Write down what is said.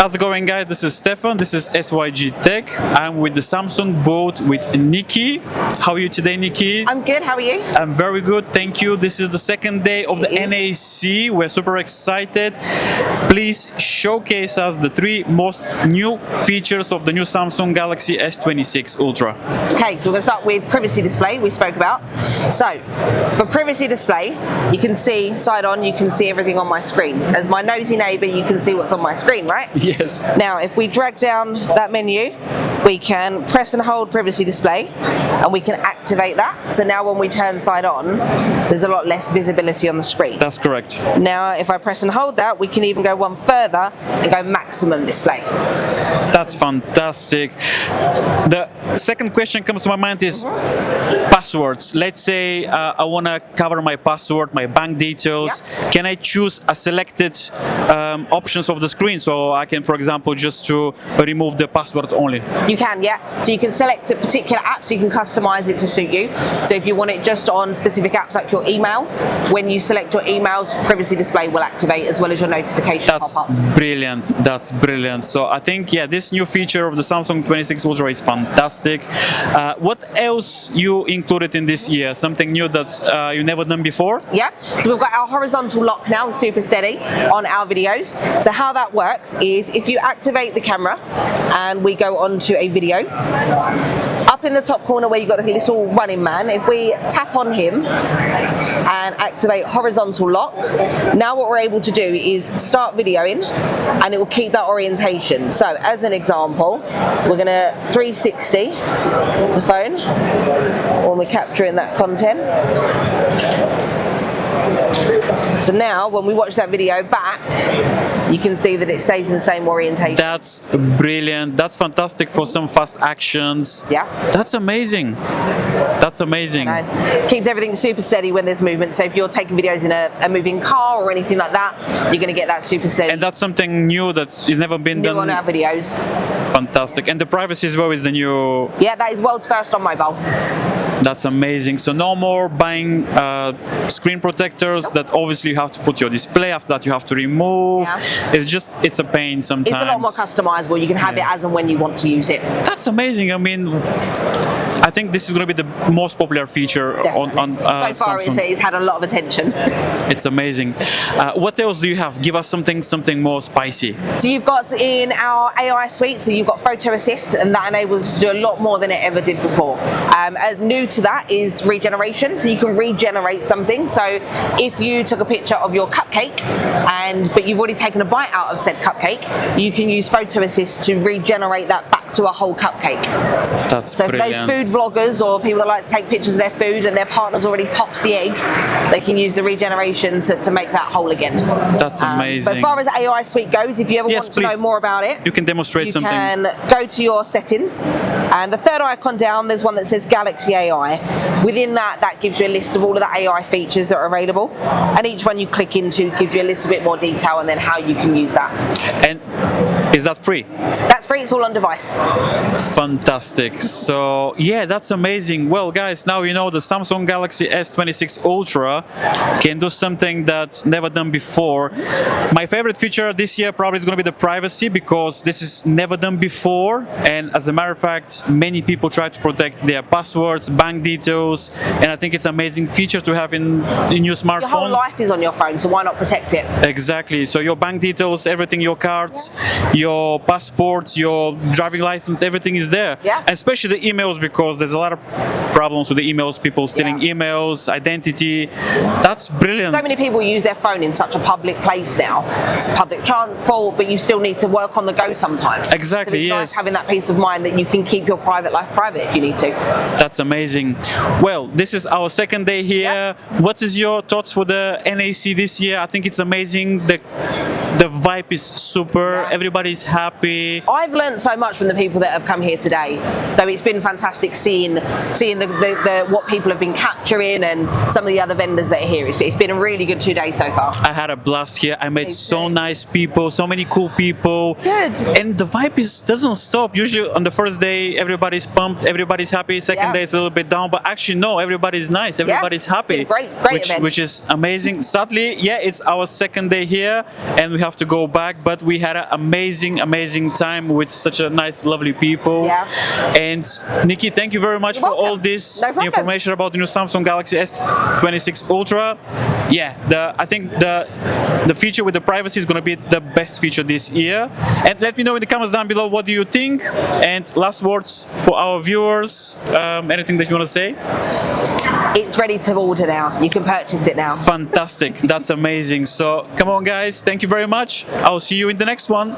How's it going, guys? This is Stefan. This is SYG Tech. I'm with the Samsung booth with Nikki. How are you today, Nikki? I'm good. How are you? I'm very good, thank you. This is the second day of the NAC. We're super excited. Please showcase us the three most new features of the new Samsung Galaxy S26 Ultra. Okay, so we're going to start with privacy display we spoke about. So, for privacy display, you can see side on, you can see everything on my screen. As my nosy neighbor, you can see what's on my screen, right? Yes. Now, if we drag down that menu, we can press and hold privacy display and we can activate that. So now when we turn side on, there's a lot less visibility on the screen. That's correct. Now, if I press and hold that, we can even go one further and go maximum display. That's fantastic. The second question comes to my mind is passwords. Let's say I want to cover my password, my bank details. Yeah. Can I choose a selected options of the screen? So I can, for example, just to remove the password only. You can, yeah. So you can select a particular app, so you can customize it to suit you. So if you want it just on specific apps like your email, when you select your emails, privacy display will activate as well as your notification pop-up. That's brilliant. That's brilliant. So I think, yeah, this new feature of the Samsung 26 Ultra is fantastic. What else you included in this year? Something new that you never done before? Yeah. So we've got our horizontal lock now, super steady on our videos. So how that works is if you activate the camera and we go onto a video, up in the top corner where you've got a little running man, if we tap on him and activate horizontal lock, now what we're able to do is start videoing and it will keep that orientation. So as an example, we're going to 360 the phone when we're capturing that content. So now, when we watch that video back, you can see that it stays in the same orientation. That's brilliant. That's fantastic for some fast actions. Yeah. That's amazing. That's amazing. Keeps everything super steady when there's movement. So if you're taking videos in a moving car or anything like that, you're going to get that super steady. And that's something new that has never been done. New on our videos. Fantastic. And the privacy as well is the new... Yeah, that is world's first on mobile. That's amazing. So no more buying screen protectors that obviously you have to put your display, after that you have to remove. Yeah. It's a pain sometimes. It's a lot more customizable. You can have it as and when you want to use it. That's amazing. I mean, I think this is going to be the most popular feature on so far Samsung. it's had a lot of attention. It's amazing. What else do you have? Give us something more spicy. So you've got in our AI suite, so you've got photo assist, and that enables us to do a lot more than it ever did before. New to that is regeneration, so you can regenerate something. So if you took a picture of your cupcake but you've already taken a bite out of said cupcake, you can use photo assist to regenerate that back to a whole cupcake. That's so brilliant. For those food vloggers or people that like to take pictures of their food and their partner's already popped the egg, they can use the regeneration to make that whole again. That's amazing. But as far as AI suite goes, if you ever want to know more about it, you can demonstrate something. You can go to your settings, and the third icon down, there's one that says Galaxy AI. Within that gives you a list of all of the AI features that are available, and each one you click into gives you a little bit more detail and then how you can use that. And is that free? That's free, it's all on device. Fantastic. So yeah, that's amazing. Well guys, now you know the Samsung Galaxy S26 Ultra can do something that's never done before. My favorite feature this year probably is going to be the privacy, because this is never done before, and as a matter of fact, many people try to protect their passwords, bank details, and I think it's an amazing feature to have in your smartphone. Your whole life is on your phone, so why not protect it? Exactly. So your bank details, everything, your cards, your passports, your driving license, everything is there. Yeah. And especially the emails, because there's a lot of problems with the emails, people stealing emails, identity. That's brilliant. So many people use their phone in such a public place now. It's public transport, but you still need to work on the go sometimes. Exactly, so it's yes. nice having that peace of mind that you can keep your private life private if you need to. That's amazing. Well, this is our second day here. Yeah. What is your thoughts for the NAC this year? I think it's amazing. The vibe is super. Everybody's happy. I've learned so much from the people that have come here today. So it's been fantastic seeing the what people have been capturing and some of the other vendors that are here. It's been a really good 2 days so far. I had a blast here. I met so nice people, so many cool people. Good. And the vibe doesn't stop. Usually on the first day, everybody's pumped, everybody's happy. Second day it's a little bit down, but actually no, everybody's nice, everybody's happy. Great event. Which is amazing. Sadly, yeah, it's our second day here, and we have have to go back, but we had an amazing time with such a nice, lovely people. Yeah. And Nikki, thank you very much You're for all welcome. this No problem. information about the new Samsung Galaxy S26 Ultra. Yeah, I think the feature with the privacy is going to be the best feature this year. And let me know in the comments down below what do you think. And last words for our viewers. Anything that you want to say? It's ready to order now. You can purchase it now. Fantastic. That's amazing. So come on, guys. Thank you very much. I'll see you in the next one.